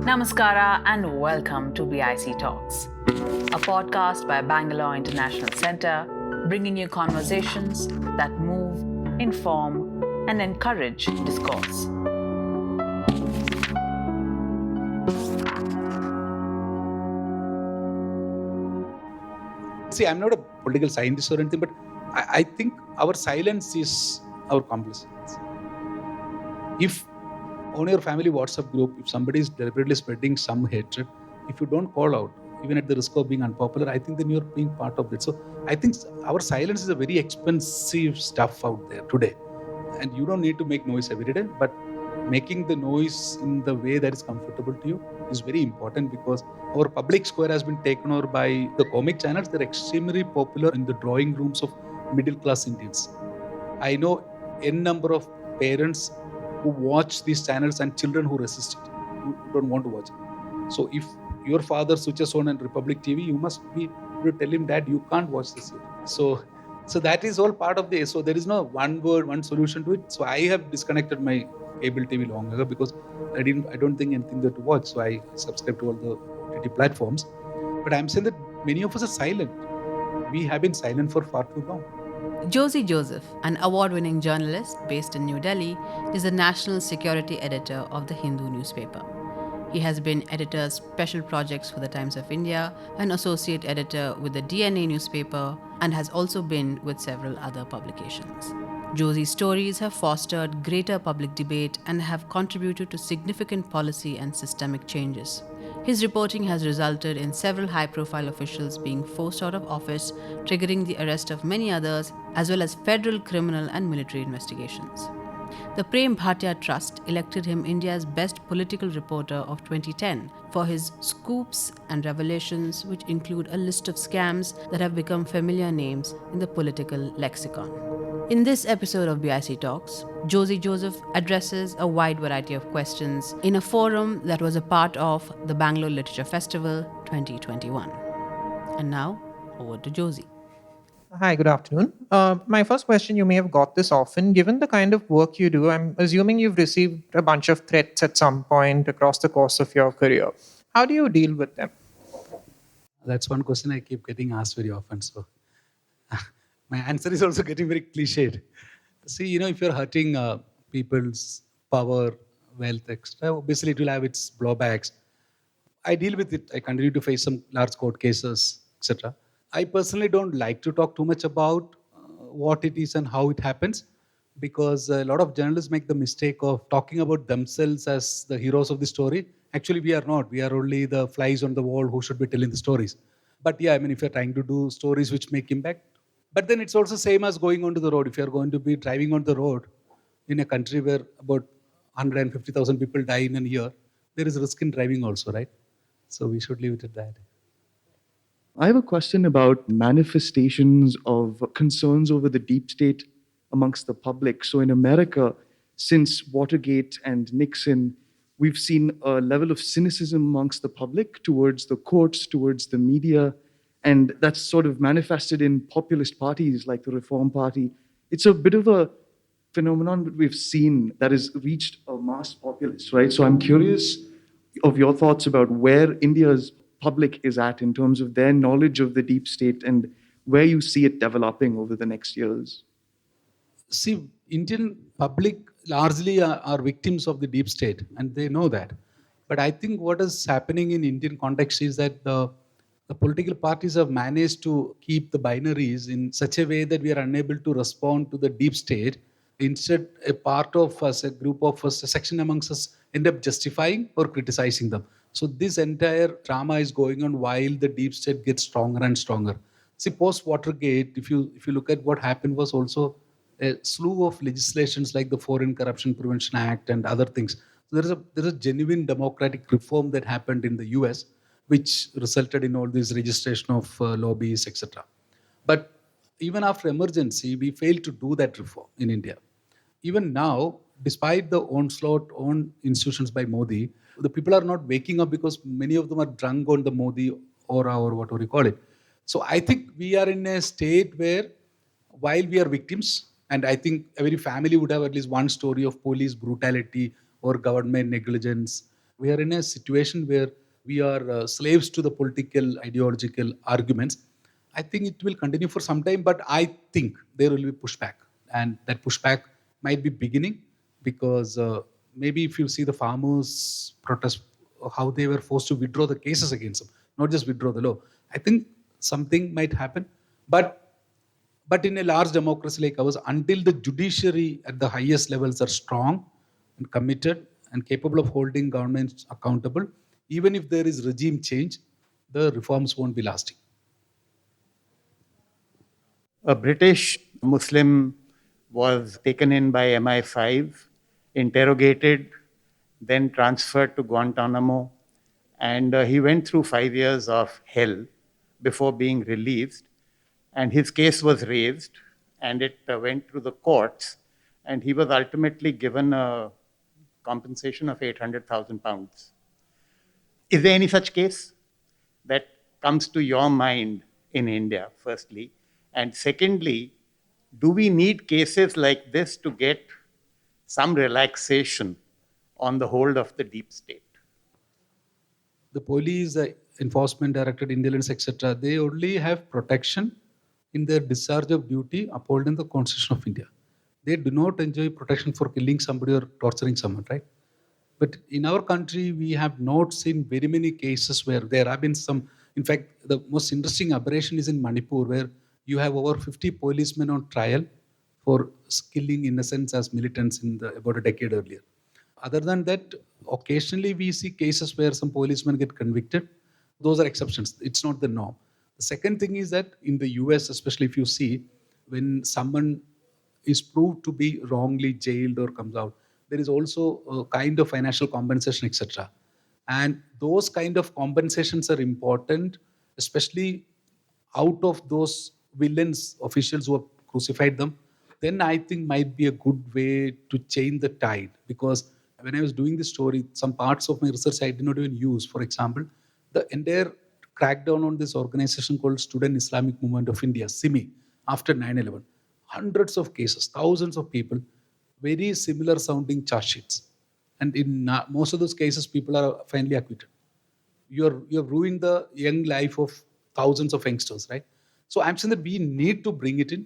Namaskara and welcome to BIC Talks, a podcast by Bangalore International Centre, bringing you conversations that move, inform, and encourage discourse. See, I'm not a political scientist or anything, but I think our silence is our complicity. If on your family WhatsApp group, if somebody is deliberately spreading some hatred, if you don't call out, even at the risk of being unpopular, I think then you're being part of it. So I think our silence is a very expensive stuff out there today. And you don't need to make noise every day, but making the noise in the way that is comfortable to you is very important, because our public square has been taken over by the comic channels. They're extremely popular in the drawing rooms of middle class Indians. I know n number of parents who watch these channels and children who resist it, who don't want to watch it. So if your father switches on and Republic TV, you must be able to tell him, Dad, you can't watch this here. So that is all part of so there is no one word, one solution to it. So I have disconnected my cable TV long ago because I don't think anything there to watch. So I subscribe to all the OTT platforms. But I'm saying that many of us are silent. We have been silent for far too long. Josy Joseph, an award-winning journalist based in New Delhi, is the national security editor of the Hindu newspaper. He has been editor of special projects for the Times of India, an associate editor with the DNA newspaper, and has also been with several other publications. Josy's stories have fostered greater public debate and have contributed to significant policy and systemic changes. His reporting has resulted in several high-profile officials being forced out of office, triggering the arrest of many others, as well as federal criminal and military investigations. The Prem Bhatia Trust elected him India's best political reporter of 2010 for his scoops and revelations, which include a list of scams that have become familiar names in the political lexicon. In this episode of BIC Talks, Josy Joseph addresses a wide variety of questions in a forum that was a part of the Bangalore Literature Festival 2021. And now, over to Josy. Hi, good afternoon. My first question, you may have got this often. Given the kind of work you do, I'm assuming you've received a bunch of threats at some point across the course of your career. How do you deal with them? That's one question I keep getting asked very often. So my answer is also getting very cliched. See, if you're hurting people's power, wealth, etc., obviously it will have its blowbacks. I deal with it. I continue to face some large court cases, etc. I personally don't like to talk too much about what it is and how it happens, because a lot of journalists make the mistake of talking about themselves as the heroes of the story. Actually, we are not. We are only the flies on the wall who should be telling the stories. But yeah, if you're trying to do stories which make impact, but then it's also same as going onto the road. If you're going to be driving on the road in a country where about 150,000 people die in a year, there is risk in driving also, right? So we should leave it at that. I have a question about manifestations of concerns over the deep state amongst the public. So in America, since Watergate and Nixon, we've seen a level of cynicism amongst the public towards the courts, towards the media, and that's sort of manifested in populist parties like the Reform Party. It's a bit of a phenomenon that we've seen that has reached a mass populace, right? So I'm curious of your thoughts about where India's public is at in terms of their knowledge of the deep state and where you see it developing over the next years. See, Indian public largely are victims of the deep state, and they know that. But I think what is happening in Indian context is that the political parties have managed to keep the binaries in such a way that we are unable to respond to the deep state. Instead, a part of us, a group of us, a section amongst us end up justifying or criticizing them. So this entire drama is going on while the deep state gets stronger and stronger. See, post-Watergate, if you look at what happened, was also a slew of legislations like the Foreign Corruption Prevention Act and other things. So there's a genuine democratic reform that happened in the US, which resulted in all this registration of lobbies, etc. But even after emergency, we failed to do that reform in India. Even now, despite the onslaught on institutions by Modi, the people are not waking up because many of them are drunk on the Modi aura or whatever you call it. So I think we are in a state where, while we are victims, and I think every family would have at least one story of police brutality or government negligence We are in a situation where we are slaves to the political, ideological arguments. I think it will continue for some time, but I think there will be pushback. And that pushback might be beginning because maybe if you see the farmers' protest, how they were forced to withdraw the cases against them, not just withdraw the law. I think something might happen. But in a large democracy like ours, until the judiciary at the highest levels are strong and committed and capable of holding governments accountable, even if there is regime change, the reforms won't be lasting. A British Muslim was taken in by MI5, interrogated, then transferred to Guantanamo, and he went through 5 years of hell before being released. And his case was raised, and it went through the courts, and he was ultimately given a compensation of £800,000. Is there any such case that comes to your mind in India, firstly? And secondly, do we need cases like this to get some relaxation on the hold of the deep state? The police, the enforcement directorate, intelligence, etc., they only have protection in their discharge of duty upholding the Constitution of India. They do not enjoy protection for killing somebody or torturing someone, right? But in our country, we have not seen very many cases where there have been some. In fact, the most interesting aberration is in Manipur, where you have over 50 policemen on trial for killing innocents as militants about a decade earlier. Other than that, occasionally we see cases where some policemen get convicted. Those are exceptions. It's not the norm. The second thing is that in the US, especially if you see, when someone is proved to be wrongly jailed or comes out, there is also a kind of financial compensation, etc. And those kind of compensations are important, especially out of those villains, officials who have crucified them. Then I think might be a good way to change the tide. Because when I was doing this story, some parts of my research I did not even use. For example, the entire crackdown on this organization called Student Islamic Movement of India, SIMI, after 9/11. Hundreds of cases, thousands of people, very similar sounding charge sheets. And in most of those cases, people are finally acquitted. You have ruined the young life of thousands of youngsters, right? So I'm saying that we need to bring it in.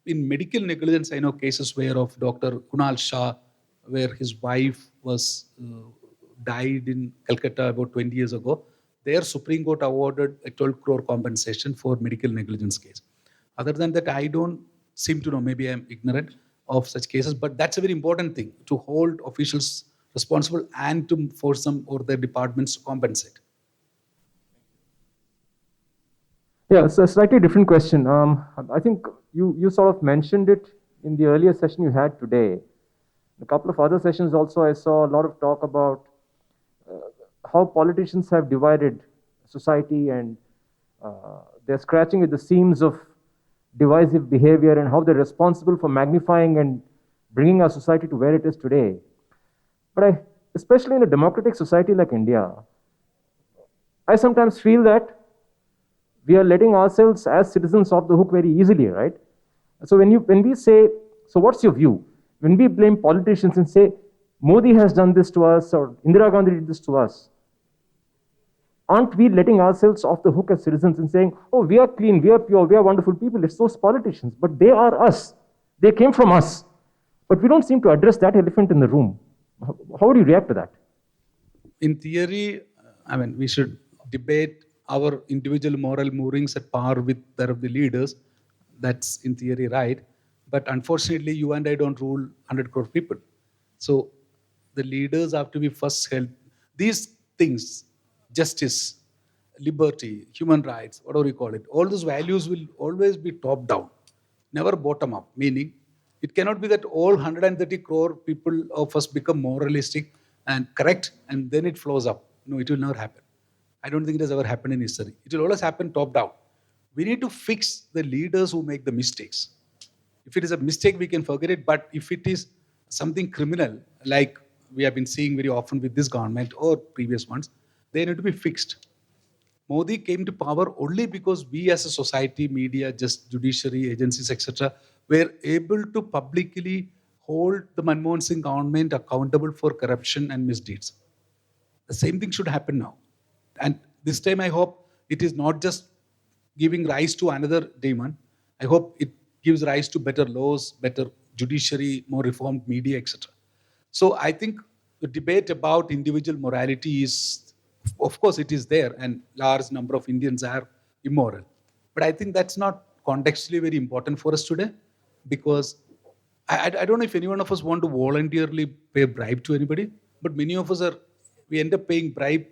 In medical negligence, I know cases where of Dr. Kunal Shah, where his wife was died in Calcutta about 20 years ago. Their Supreme Court awarded a 12 crore compensation for medical negligence case. Other than that, I don't seem to know. Maybe I'm ignorant of such cases, but that's a very important thing, to hold officials responsible and to force them or their departments to compensate. Yeah, it's a slightly different question. I think you sort of mentioned it in the earlier session you had today. A couple of other sessions also, I saw a lot of talk about how politicians have divided society, and they're scratching at the seams of divisive behavior, and how they're responsible for magnifying and bringing our society to where it is today. But especially in a democratic society like India, I sometimes feel that we are letting ourselves as citizens off the hook very easily, right? So when we say, so what's your view? When we blame politicians and say, Modi has done this to us or Indira Gandhi did this to us, aren't we letting ourselves off the hook as citizens and saying, oh, we are clean, we are pure, we are wonderful people, it's those politicians, but they are us. They came from us. But we don't seem to address that elephant in the room. How would you react to that? In theory, we should debate our individual moral moorings at par with that of the leaders. That's in theory right. But unfortunately, you and I don't rule 100 crore people. So the leaders have to be first held. These things, justice, liberty, human rights, whatever you call it, all those values will always be top down, never bottom up. Meaning, it cannot be that all 130 crore people of us become moralistic and correct and then it flows up. No, it will never happen. I don't think it has ever happened in history. It will always happen top down. We need to fix the leaders who make the mistakes. If it is a mistake, we can forget it. But if it is something criminal, like we have been seeing very often with this government or previous ones, they need to be fixed. Modi came to power only because we as a society, media, just judiciary, agencies, etc., were able to publicly hold the Manmohan Singh government accountable for corruption and misdeeds. The same thing should happen now. And this time I hope it is not just giving rise to another demon. I hope it gives rise to better laws, better judiciary, more reformed media, etc. So I think the debate about individual morality is, of course, it is there, and large number of Indians are immoral. But I think that's not contextually very important for us today, because I don't know if any one of us want to voluntarily pay bribe to anybody, but many of us we end up paying bribe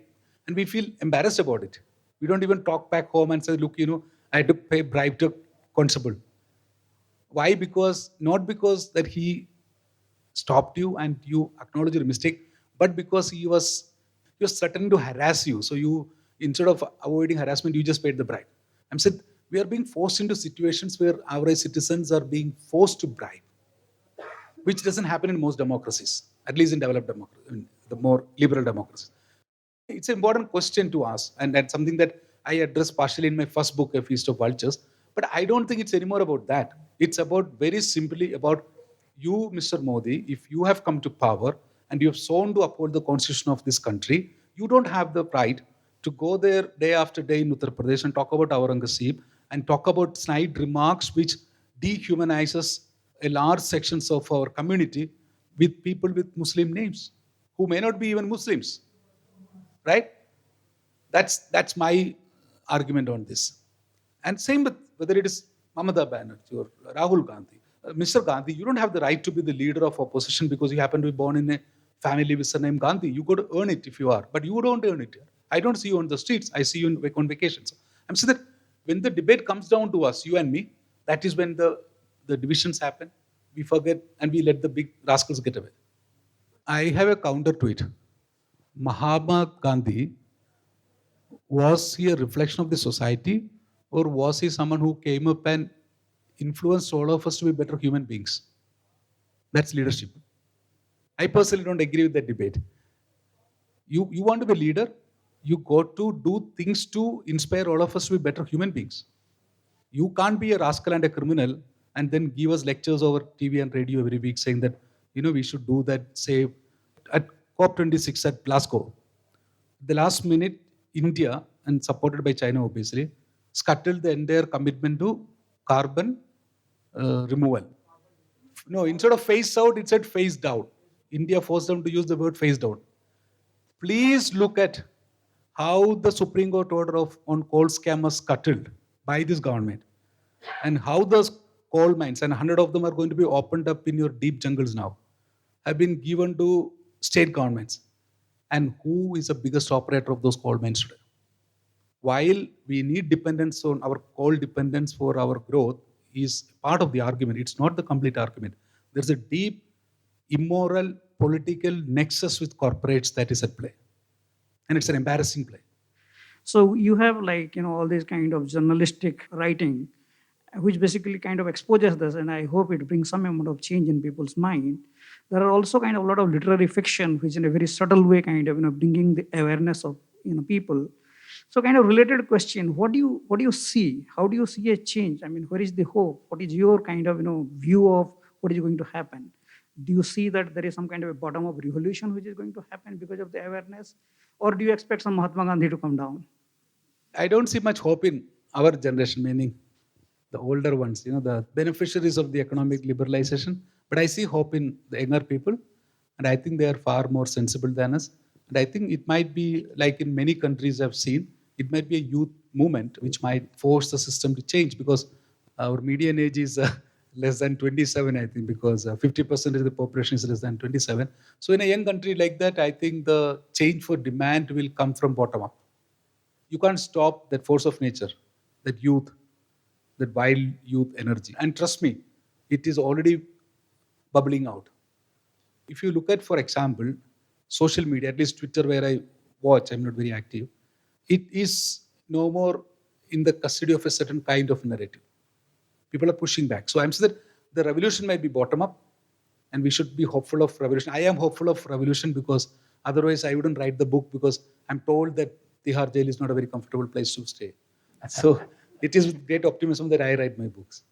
and we feel embarrassed about it. We don't even talk back home and say, look, I had to pay bribe to constable. Why? Not because that he stopped you and you acknowledge your mistake, but because he was threatening to harass you. So you, instead of avoiding harassment, you just paid the bribe. I'm saying we are being forced into situations where average citizens are being forced to bribe, which doesn't happen in most democracies, at least in developed democracies, the more liberal democracies. It's an important question to ask, and that's something that I addressed partially in my first book, A Feast of Vultures. But I don't think it's anymore about that. It's about very simply about you, Mr. Modi. If you have come to power and you have sworn to uphold the constitution of this country, you don't have the right to go there day after day in Uttar Pradesh and talk about Aurangzeb and talk about snide remarks which dehumanizes a large sections of our community with people with Muslim names who may not be even Muslims. Right? That's my argument on this. And same with whether it is Mamata Banerjee or Rahul Gandhi. Mr. Gandhi, you don't have the right to be the leader of opposition because you happen to be born in a family with the name Gandhi. You got to earn it if you are, but you don't earn it. I don't see you on the streets. I see you on vacations. I'm saying that when the debate comes down to us, you and me, that is when the divisions happen. We forget and we let the big rascals get away. I have a counter to it. Mahatma Gandhi, was he a reflection of the society, or was he someone who came up and influenced all of us to be better human beings? That's leadership. I personally don't agree with that debate. You want to be a leader, you got to do things to inspire all of us to be better human beings. You can't be a rascal and a criminal and then give us lectures over TV and radio every week saying that, we should do that, say, at COP26 at Glasgow. The last minute, India, and supported by China obviously, scuttled the entire commitment to carbon removal. No, instead of phase out, it said phased out. India forced them to use the word phased out. Please look at how the Supreme Court order on coal scam was scuttled by this government, and how those coal mines, and 100 of them are going to be opened up in your deep jungles now, have been given to state governments. And who is the biggest operator of those coal mines today? While we need dependence on our coal dependence for our growth is part of the argument, it's not the complete argument. There's a deep immoral political nexus with corporates that is at play. And it's an embarrassing play. So you have all this kind of journalistic writing, which basically kind of exposes this, and I hope it brings some amount of change in people's mind. There are also kind of a lot of literary fiction, which in a very subtle way kind of bringing the awareness of people. So kind of related question, what do you see? How do you see a change? I mean, where is the hope? What is your kind of view of what is going to happen? Do you see that there is some kind of a bottom-up revolution which is going to happen because of the awareness? Or do you expect some Mahatma Gandhi to come down? I don't see much hope in our generation, meaning the older ones, the beneficiaries of the economic liberalization. But I see hope in the younger people, and I think they are far more sensible than us. And I think it might be like in many countries I've seen, it might be a youth movement which might force the system to change, because our median age is less than 27, I think, because 50% of the population is less than 27. So in a young country like that, I think the change for demand will come from bottom up. You can't stop that force of nature, that youth, that wild youth energy. And trust me, it is already bubbling out. If you look at, for example, social media, at least Twitter, where I watch, I'm not very active, it is no more in the custody of a certain kind of narrative. People are pushing back. So I'm saying that the revolution might be bottom up, and we should be hopeful of revolution. I am hopeful of revolution because otherwise I wouldn't write the book, because I'm told that Tihar jail is not a very comfortable place to stay. So it is with great optimism that I write my books.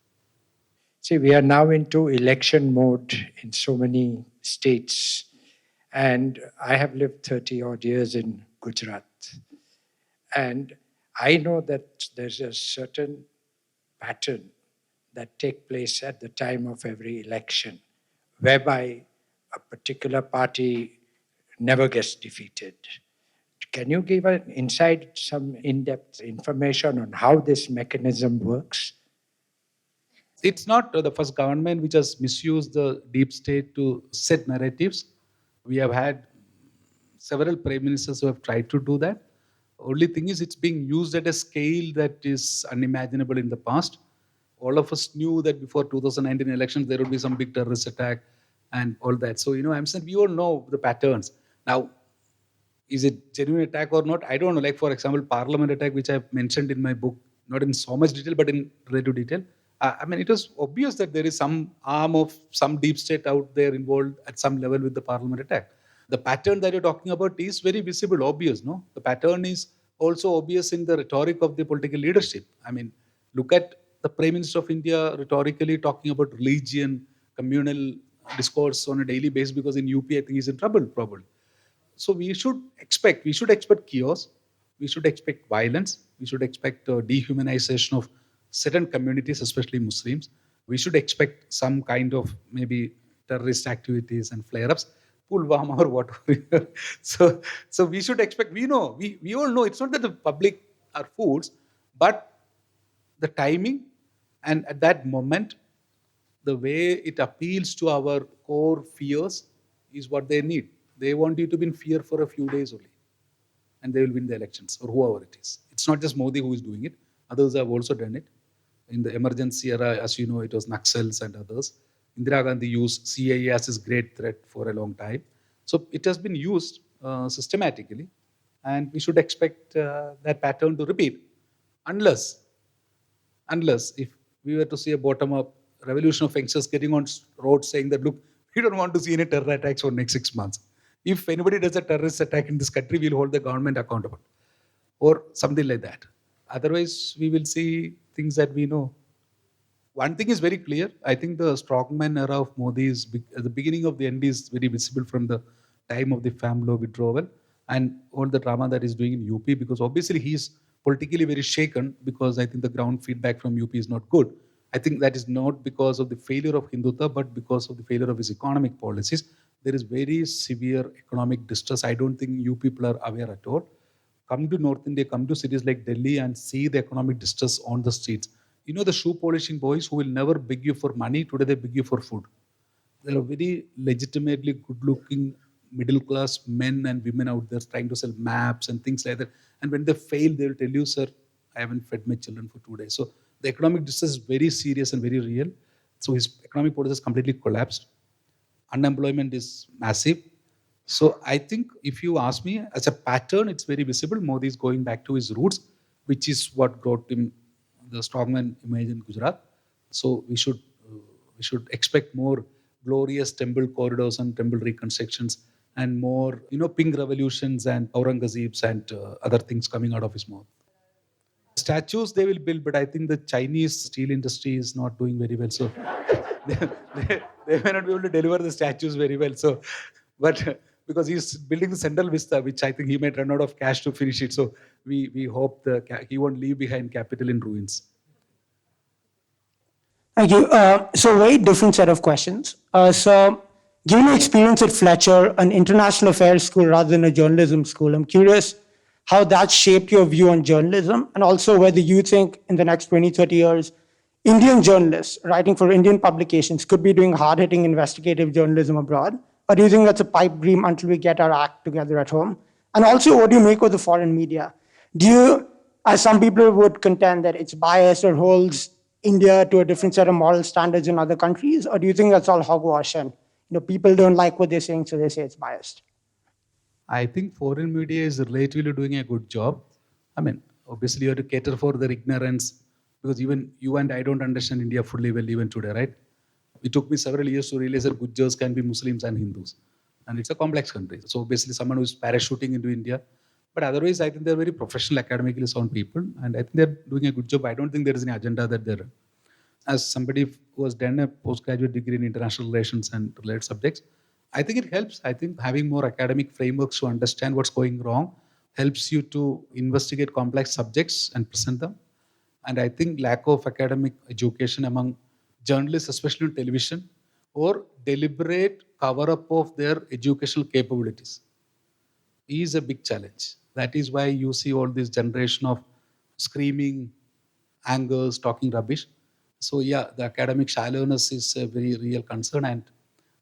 See, we are now into election mode in so many states. And I have lived 30 odd years in Gujarat. And I know that there's a certain pattern that take place at the time of every election, whereby a particular party never gets defeated. Can you give an insight, some in-depth information on how this mechanism works? It's not the first government which has misused the deep state to set narratives. We have had several prime ministers who have tried to do that. Only thing is, it's being used at a scale that is unimaginable in the past. All of us knew that before 2019 elections, there would be some big terrorist attack and all that. So, I'm saying we all know the patterns. Now, is it genuine attack or not? I don't know. Like, for example, Parliament attack, which I've mentioned in my book, not in so much detail, but in relative detail. It was obvious that there is some arm of some deep state out there involved at some level with the Parliament attack. The pattern that you're talking about is very visible, obvious, no? The pattern is also obvious in the rhetoric of the political leadership. Look at the Prime Minister of India rhetorically talking about religion, communal discourse on a daily basis, because in UP, I think he's in trouble, probably. So we should expect chaos, we should expect violence, we should expect dehumanization of certain communities, especially Muslims. We should expect some kind of maybe terrorist activities and flare-ups, Pulwama or whatever. so we should expect, we all know it's not that the public are fools, but the timing and at that moment, the way it appeals to our core fears is what they need. They want you to be in fear for a few days only, and they will win the elections, or whoever it is. It's not just Modi who is doing it. Others have also done it. In the emergency era, as you know, it was Naxals and others. Indira Gandhi used CIA as his great threat for a long time. So it has been used systematically, and we should expect that pattern to repeat. Unless if we were to see a bottom-up revolution of youngsters getting on roads saying that, look, we don't want to see any terror attacks for the next 6 months. If anybody does a terrorist attack in this country, we'll hold the government accountable, or something like that. Otherwise, we will see things that we know. One thing is very clear. I think the strongman era of Modi is the beginning of the end is very visible from the time of the farm law withdrawal and all the drama that he's doing in UP, because obviously he's politically very shaken, because I think the ground feedback from UP is not good. I think that is not because of the failure of Hindutva, but because of the failure of his economic policies. There is very severe economic distress. I don't think you people are aware at all. Come to North India, come to cities like Delhi and see the economic distress on the streets. You know the shoe polishing boys who will never beg you for money, today they beg you for food. There are very legitimately good-looking middle-class men and women out there trying to sell maps and things like that. And when they fail, they will tell you, sir, I haven't fed my children for 2 days. So the economic distress is very serious and very real. So his economic policy has completely collapsed. Unemployment is massive. So I think if you ask me, as a pattern, it's very visible. Modi is going back to his roots, which is what got him the strongman image in Gujarat. So we should expect more glorious temple corridors and temple reconstructions, and more, pink revolutions and Aurangzebs and other things coming out of his mouth. Statues they will build, but I think the Chinese steel industry is not doing very well. So they may not be able to deliver the statues very well. So, but because he's building the Central Vista, which I think he might run out of cash to finish it. So we hope he won't leave behind capital in ruins. Thank you. So very different set of questions. So given your experience at Fletcher, an international affairs school rather than a journalism school, I'm curious how that shaped your view on journalism, and also whether you think in the next 20, 30 years, Indian journalists writing for Indian publications could be doing hard-hitting investigative journalism abroad, or do you think that's a pipe dream until we get our act together at home? And also, what do you make of the foreign media? Do you, as some people would contend, that it's biased or holds India to a different set of moral standards in other countries, or do you think that's all hogwash and people don't like what they're saying, so they say it's biased? I think foreign media is relatively doing a good job. Obviously you have to cater for their ignorance, because even you and I don't understand India fully well even today, right? It took me several years to realize that Gujars can be Muslims and Hindus. And it's a complex country. So basically someone who's parachuting into India. But otherwise, I think they're very professional, academically sound people. And I think they're doing a good job. I don't think there is any agenda that they're... As somebody who has done a postgraduate degree in international relations and related subjects, I think it helps. I think having more academic frameworks to understand what's going wrong helps you to investigate complex subjects and present them. And I think lack of academic education among journalists, especially on television, or deliberate cover up of their educational capabilities is a big challenge. That is why you see all this generation of screaming, angers, talking rubbish. So yeah, the academic shallowness is a very real concern, and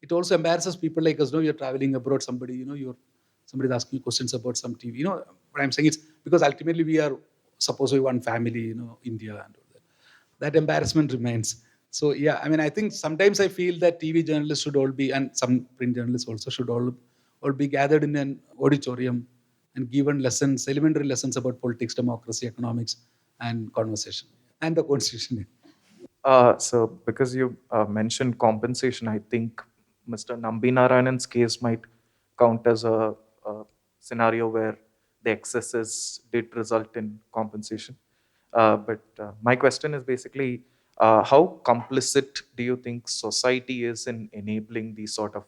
it also embarrasses people like us. No, you're traveling abroad. Somebody's asking you questions about some TV. What I'm saying is because ultimately we are supposedly one family. India and all that. That embarrassment remains. So yeah, I think sometimes I feel that TV journalists should all be, and some print journalists also should all be gathered in an auditorium and given lessons, elementary lessons about politics, democracy, economics, and conversation, and the constitution. So, because you mentioned compensation, I think Mr. Nambi Narayanan's case might count as a scenario where the excesses did result in compensation. But my question is basically how complicit do you think society is in enabling these sort of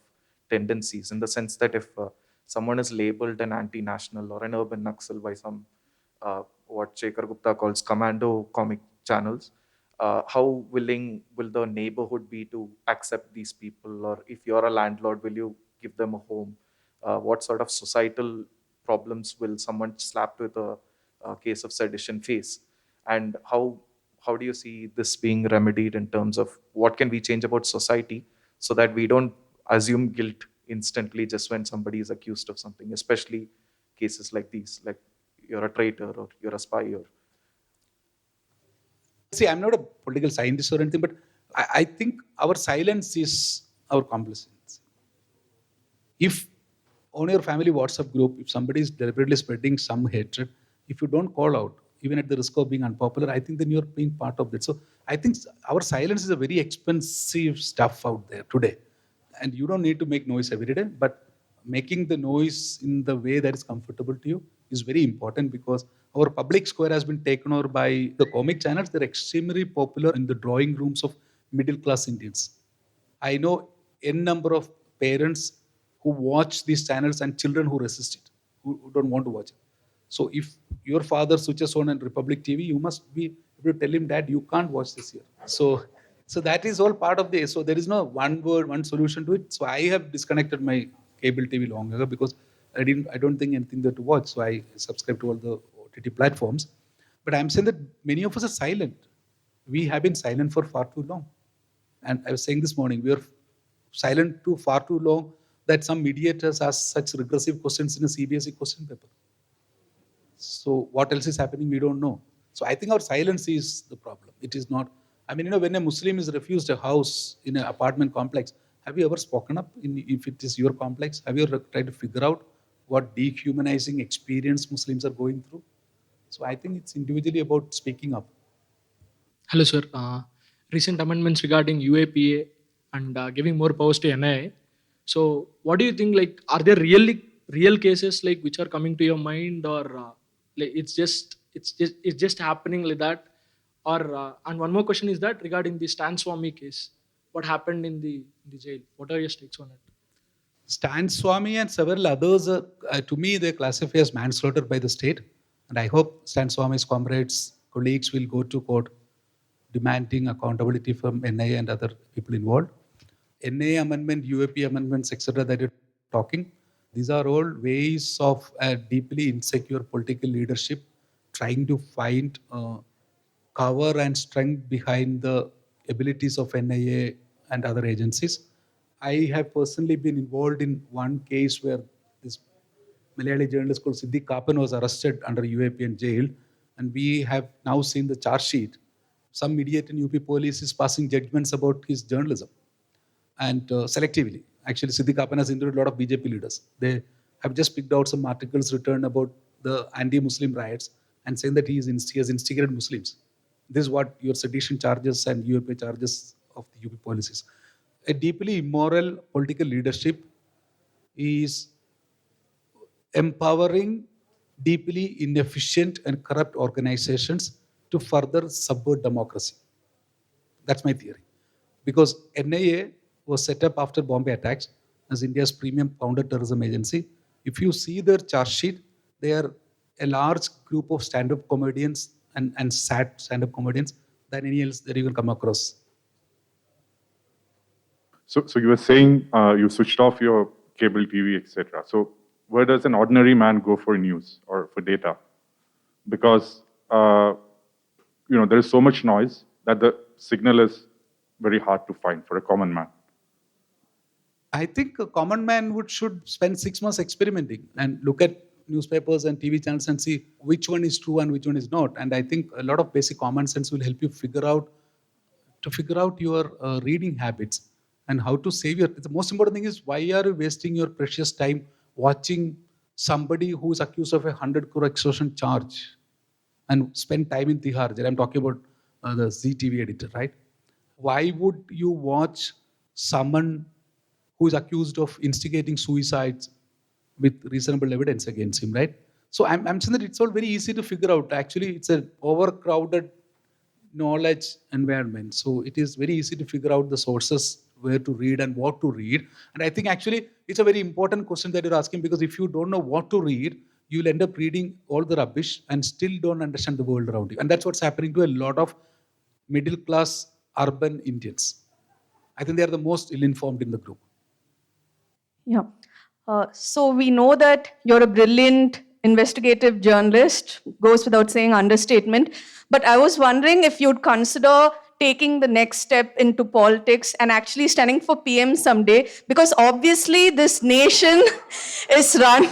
tendencies? In the sense that if someone is labeled an anti national or an urban Naxal by some what Shekhar Gupta calls commando comic channels, how willing will the neighborhood be to accept these people? Or if you're a landlord, will you give them a home? What sort of societal problems will someone slapped with a case of sedition face? And how do you see this being remedied in terms of what can we change about society so that we don't assume guilt instantly just when somebody is accused of something, especially cases like these, like you're a traitor or you're a spy or See, I'm not a political scientist or anything, but I think our silence is our complicity. If on your family WhatsApp group, if somebody is deliberately spreading some hatred, if you don't call out, even at the risk of being unpopular, I think then you're being part of that. So I think our silence is a very expensive stuff out there today. And you don't need to make noise every day, but making the noise in the way that is comfortable to you is very important because our public square has been taken over by the comic channels. They're extremely popular in the drawing rooms of middle class Indians. I know n number of parents who watch these channels and children who resist it, who don't want to watch it. So if your father switches on a Republic TV, you must be able to tell him, Dad, you can't watch this here. So that is all part of this. So there is no one word, one solution to it. So I have disconnected my cable TV long ago because I don't think anything there to watch. So I subscribe to all the OTT platforms. But I'm saying that many of us are silent. We have been silent for far too long. And I was saying this morning, we are silent too far too long that some mediators ask such regressive questions in a CBSE question paper. So what else is happening, we don't know. So I think our silence is the problem. It is not, when a Muslim is refused a house in an apartment complex, have you ever spoken up if it is your complex? Have you ever tried to figure out what dehumanizing experience Muslims are going through? So I think it's individually about speaking up. Hello, sir. Recent amendments regarding UAPA and giving more powers to NIA. So, what do you think? Like, are there really real cases like which are coming to your mind, or like it's just happening like that? Or and one more question is that regarding the Stan Swami case, what happened in the jail? What are your takes on it? Stan Swami and several others, to me, they classify as manslaughter by the state. And I hope Stan Swami's comrades, colleagues will go to court demanding accountability from NIA and other people involved. NIA amendment, UAP amendments, etc. that you're talking, these are all ways of a deeply insecure political leadership trying to find cover and strength behind the abilities of NIA and other agencies. I have personally been involved in one case where this Malayali journalist called Siddiq Kapan was arrested under UAP and jailed, and we have now seen the charge sheet. Some idiot in UP police is passing judgments about his journalism and selectively. Actually, Siddiq Kapan has interviewed a lot of BJP leaders. They have just picked out some articles written about the anti-Muslim riots and saying that he has instigated Muslims. This is what your sedition charges and UAP charges of the UP policies. A deeply immoral political leadership is empowering deeply inefficient and corrupt organizations to further subvert democracy. That's my theory. Because NIA was set up after Bombay attacks, as India's premium counter-terrorism agency. If you see their charge sheet, they are a large group of stand-up comedians and sad stand-up comedians than any else that you can come across. So you were saying you switched off your cable TV, etc. So where does an ordinary man go for news or for data? Because there is so much noise that the signal is very hard to find for a common man. I think a common man should spend 6 months experimenting and look at newspapers and TV channels and see which one is true and which one is not. And I think a lot of basic common sense will help you figure out your reading habits and how to save the most important thing is, why are you wasting your precious time watching somebody who is accused of 100 crore extortion charge and spend time in Tihar jail? I'm talking about the ZTV editor, right? Why would you watch someone who is accused of instigating suicides with reasonable evidence against him, right? So I'm saying that it's all very easy to figure out. Actually, it's an overcrowded knowledge environment. So it is very easy to figure out the sources, where to read and what to read. And I think actually it's a very important question that you're asking, because if you don't know what to read, you'll end up reading all the rubbish and still don't understand the world around you. And that's what's happening to a lot of middle class urban Indians. I think they are the most ill-informed in the group. Yeah. So we know that you're a brilliant investigative journalist, goes without saying, understatement. But I was wondering if you'd consider taking the next step into politics and actually standing for PM someday, because obviously this nation is run.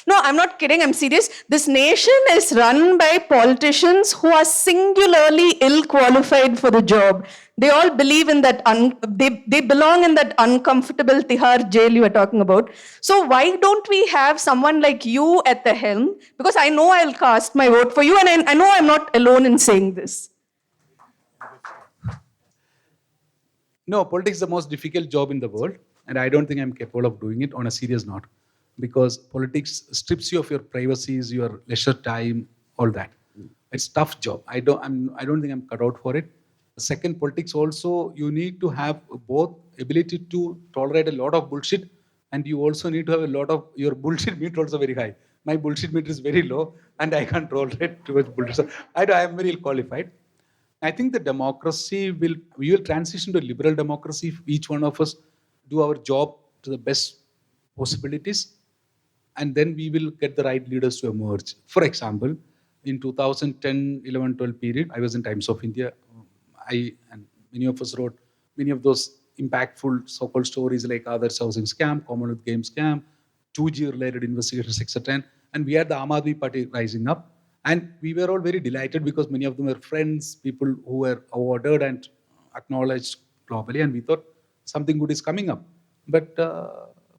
No, I'm not kidding, I'm serious. This nation is run by politicians who are singularly ill-qualified for the job. They all believe in that, they belong in that uncomfortable Tihar jail you were talking about. So why don't we have someone like you at the helm? Because I know I'll cast my vote for you, and I know I'm not alone in saying this. No, politics is the most difficult job in the world, and I don't think I'm capable of doing it on a serious note, because politics strips you of your privacies, your leisure time, all that. It's a tough job. I don't think I'm cut out for it. Second, politics also, you need to have both ability to tolerate a lot of bullshit, and you also need to have a lot of, your bullshit meter also very high. My bullshit meter is very low, and I can't tolerate too much bullshit. So I am very ill qualified. I think the democracy we will transition to a liberal democracy if each one of us do our job to the best possibilities, and then we will get the right leaders to emerge. For example, in 2010, 11, 12 period, I was in Times of India. I and many of us wrote many of those impactful so-called stories like Adarsh Housing scam, Commonwealth Games scam, 2G related investigations, etc. And we had the Aam Aadmi Party rising up. And we were all very delighted because many of them were friends, people who were awarded and acknowledged globally. And we thought something good is coming up. But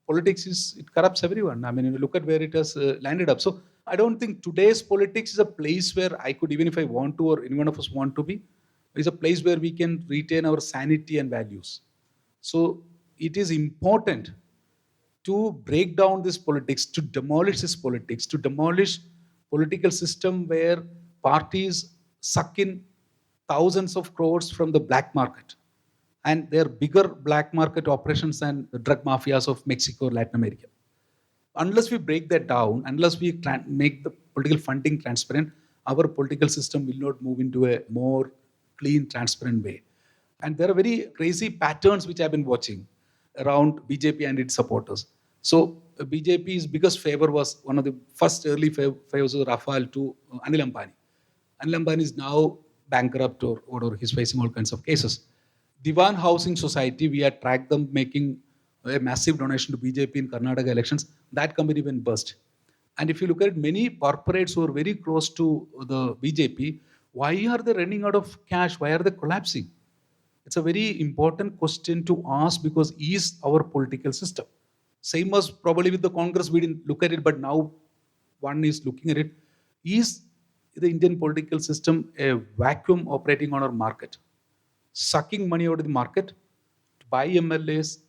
politics it corrupts everyone. I mean, if you look at where it has landed up. So I don't think today's politics is a place where I could, even if I want to or any one of us want to be, is a place where we can retain our sanity and values. So it is important to break down this politics, to demolish this politics, to demolish political system where parties suck in thousands of crores from the black market. And they're bigger black market operations than the drug mafias of Mexico or Latin America. Unless we break that down, unless we make the political funding transparent, our political system will not move into a more clean, transparent way. And there are very crazy patterns which I've been watching around BJP and its supporters. So BJP's biggest favor was one of the first early favors of Rafale to Anil Ambani. Anil Ambani is now bankrupt or whatever, he's facing all kinds of cases. Diwan Housing Society, we had tracked them making a massive donation to BJP in Karnataka elections. That company went bust. And if you look at many corporates who are very close to the BJP, why are they running out of cash? Why are they collapsing? It's a very important question to ask, because is our political system. Same as probably with the Congress, we didn't look at it, but now one is looking at it. Is the Indian political system a vacuum operating on our market? Sucking money out of the market to buy MLAs,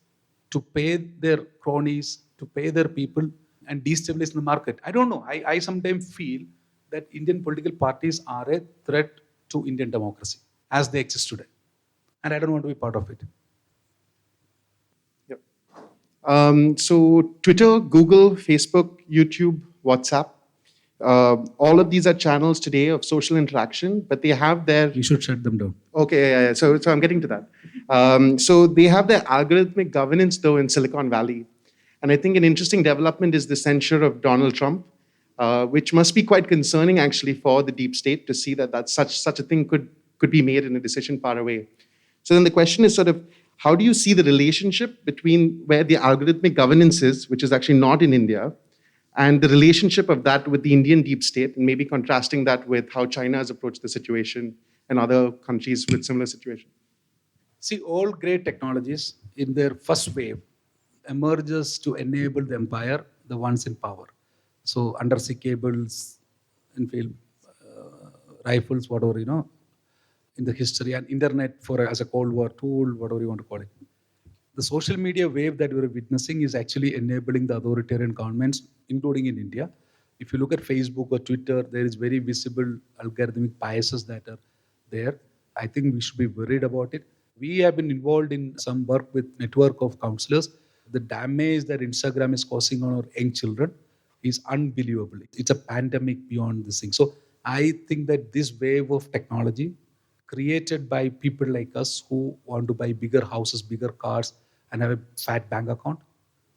to pay their cronies, to pay their people and destabilize the market. I don't know. I sometimes feel that Indian political parties are a threat to Indian democracy as they exist today. And I don't want to be part of it. Yep. So Twitter, Google, Facebook, YouTube, WhatsApp, all of these are channels today of social interaction, but they have their... We should shut them down. Okay, yeah. So I'm getting to that. So they have their algorithmic governance, though, in Silicon Valley. And I think an interesting development is the censure of Donald Trump, which must be quite concerning, actually, for the deep state to see that such a thing could be made in a decision far away. So then the question is sort of, how do you see the relationship between where the algorithmic governance is, which is actually not in India, and the relationship of that with the Indian deep state, and maybe contrasting that with how China has approached the situation and other countries with similar situations? See, all great technologies in their first wave emerges to enable the empire, the ones in power. So undersea cables, in film, rifles, whatever, in the history, and internet as a Cold War tool, whatever you want to call it. The social media wave that we're witnessing is actually enabling the authoritarian governments, including in India. If you look at Facebook or Twitter, there is very visible algorithmic biases that are there. I think we should be worried about it. We have been involved in some work with network of counselors. The damage that Instagram is causing on our young children is unbelievable. It's a pandemic beyond this thing. So I think that this wave of technology created by people like us who want to buy bigger houses, bigger cars, and have a fat bank account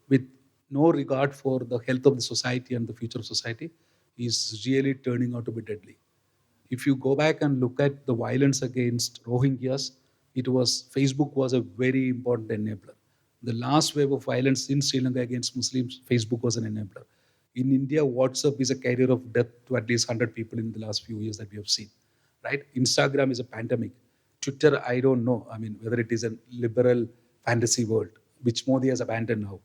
with no regard for the health of the society and the future of society is really turning out to be deadly. If you go back and look at the violence against Rohingyas, Facebook was a very important enabler. The last wave of violence in Sri Lanka against Muslims, Facebook was an enabler. In India, WhatsApp is a carrier of death to at least 100 people in the last few years that we have seen. Right? Instagram is a pandemic. Twitter, I don't know. I mean, whether it is a liberal fantasy world, which Modi has abandoned now,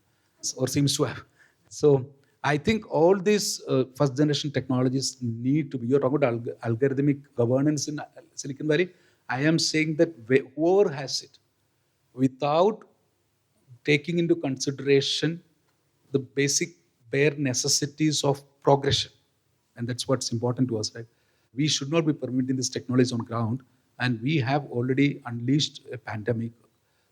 or seems to have. So I think all these first generation technologies need to be, you're talking about algorithmic governance in Silicon Valley. I am saying that whoever has it, without taking into consideration the basic bare necessities of progression, and that's what's important to us, right? We should not be permitting this technology on ground, and we have already unleashed a pandemic.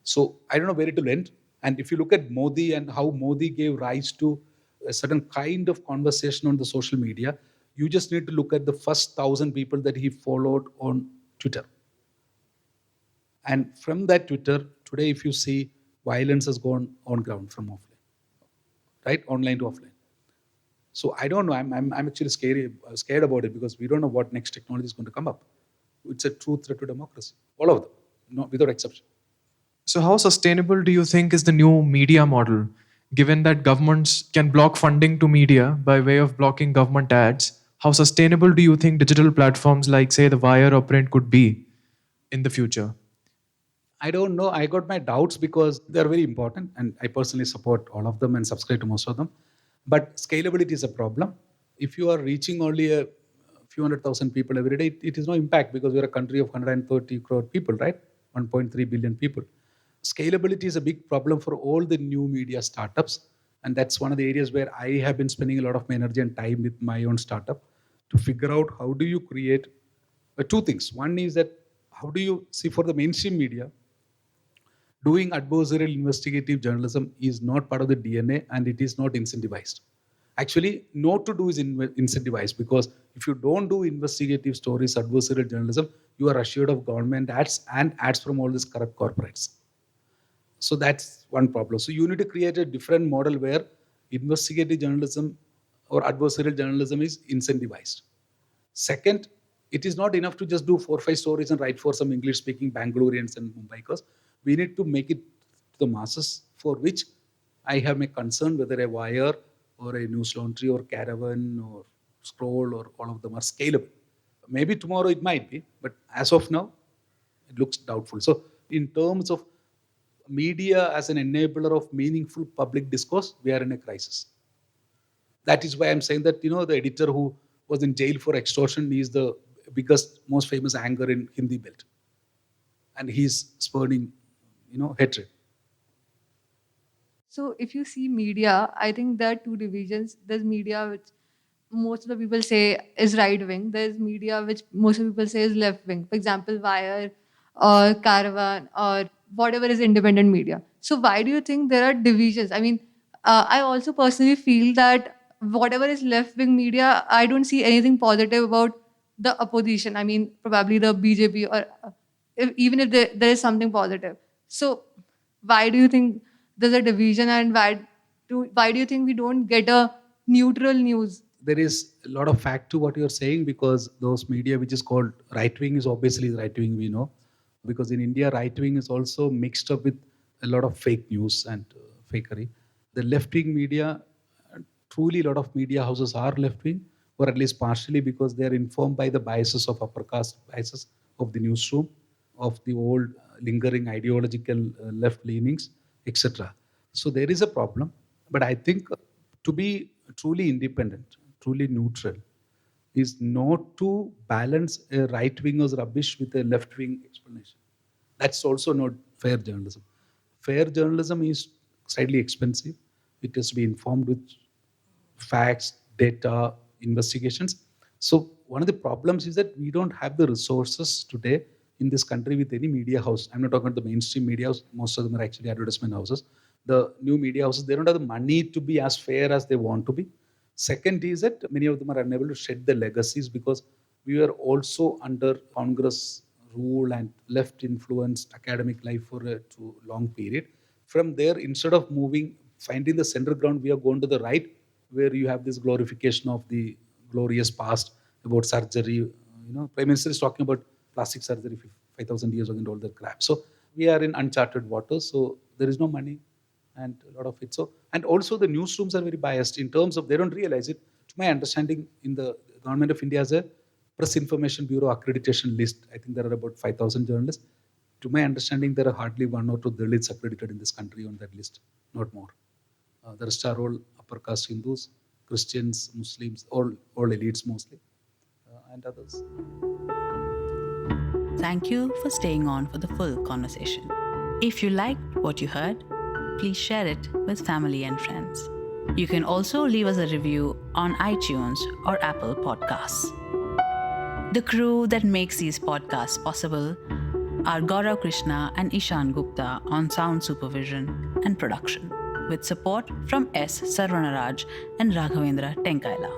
So I don't know where it will end. And if you look at Modi and how Modi gave rise to a certain kind of conversation on the social media, you just need to look at the first 1,000 people that he followed on Twitter. And from that Twitter, today if you see, violence has gone on ground from offline, right? Online to offline. So I don't know. I'm actually scared about it because we don't know what next technology is going to come up. It's a true threat to democracy. All of them, without exception. So how sustainable do you think is the new media model, given that governments can block funding to media by way of blocking government ads? How sustainable do you think digital platforms like, say, The Wire or Print could be in the future? I don't know. I got my doubts because they're very important, and I personally support all of them and subscribe to most of them. But scalability is a problem. If you are reaching only a few 100,000 people every day, it is no impact because we're a country of 130 crore people, right? 1.3 billion people. Scalability is a big problem for all the new media startups. And that's one of the areas where I have been spending a lot of my energy and time with my own startup to figure out how do you create two things. One is that how do you see for the mainstream media, doing adversarial investigative journalism is not part of the DNA and it is not incentivized. Actually, not to do is incentivized because if you don't do investigative stories, adversarial journalism, you are assured of government ads and ads from all these corrupt corporates. So that's one problem. So you need to create a different model where investigative journalism or adversarial journalism is incentivized. Second, it is not enough to just do 4 or 5 stories and write for some English-speaking Bangaloreans and Mumbaikas. We need to make it to the masses, for which I have my concern whether a Wire or a News Laundry or Caravan or Scroll or all of them are scalable. Maybe tomorrow it might be, but as of now, it looks doubtful. So in terms of media as an enabler of meaningful public discourse, we are in a crisis. That is why I'm saying that, the editor who was in jail for extortion is the biggest, most famous anchor in Hindi belt. And he's spurning, hatred. So if you see media, I think there are two divisions. There's media which most of the people say is right wing. There's media which most of the people say is left wing. For example, Wire or Caravan or whatever is independent media. So why do you think there are divisions? I mean, I also personally feel that whatever is left-wing media, I don't see anything positive about the opposition. I mean, probably the BJP, or even if there is something positive. So why do you think there's a division, and why do you think we don't get a neutral news? There is a lot of fact to what you're saying, because those media which is called right wing is obviously right wing, we know, because in India right wing is also mixed up with a lot of fake news and fakery. The left wing media, truly a lot of media houses are left wing, or at least partially, because they are informed by the biases of upper caste biases of the newsroom, of the old lingering ideological left leanings, etc. So there is a problem, but I think to be truly independent, truly neutral, is not to balance a right winger's rubbish with a left wing explanation. That's also not fair journalism. Fair journalism is slightly expensive. It has to be informed with facts, data, investigations. So one of the problems is that we don't have the resources today in this country with any media house. I'm not talking about the mainstream media house. Most of them are actually advertisement houses. The new media houses, they don't have the money to be as fair as they want to be. Second is that many of them are unable to shed the legacies, because we were also under Congress rule and left influenced academic life for a too long period. From there, instead of moving, finding the center ground, we are going to the right, where you have this glorification of the glorious past about surgery. Prime Minister is talking about plastic surgery 5,000 years ago and all that crap. So we are in uncharted waters. So there is no money and a lot of it. So, and also the newsrooms are very biased in terms of, they don't realize it. To my understanding, in the government of India has a Press Information Bureau accreditation list. I think there are about 5,000 journalists. To my understanding, there are hardly 1 or 2 Dalits accredited in this country on that list, not more. The rest are all upper caste Hindus, Christians, Muslims, all elites mostly, and others. Thank you for staying on for the full conversation. If you liked what you heard, please share it with family and friends. You can also leave us a review on iTunes or Apple Podcasts. The crew that makes these podcasts possible are Gaurav Krishna and Ishan Gupta on sound supervision and production, with support from S. Sarvanaraj and Raghavendra Tenkaila.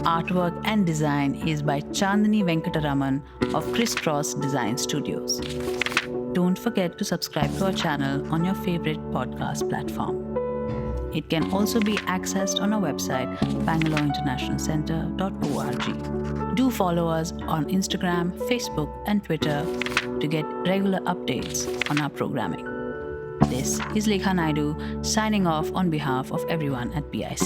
Artwork and design is by Chandani Venkataraman of Crisscross Design Studios. Don't forget to subscribe to our channel on your favorite podcast platform. It can also be accessed on our website, bangaloreinternationalcenter.org. Do follow us on Instagram, Facebook, and Twitter to get regular updates on our programming. This is Lekha Naidu signing off on behalf of everyone at BIC.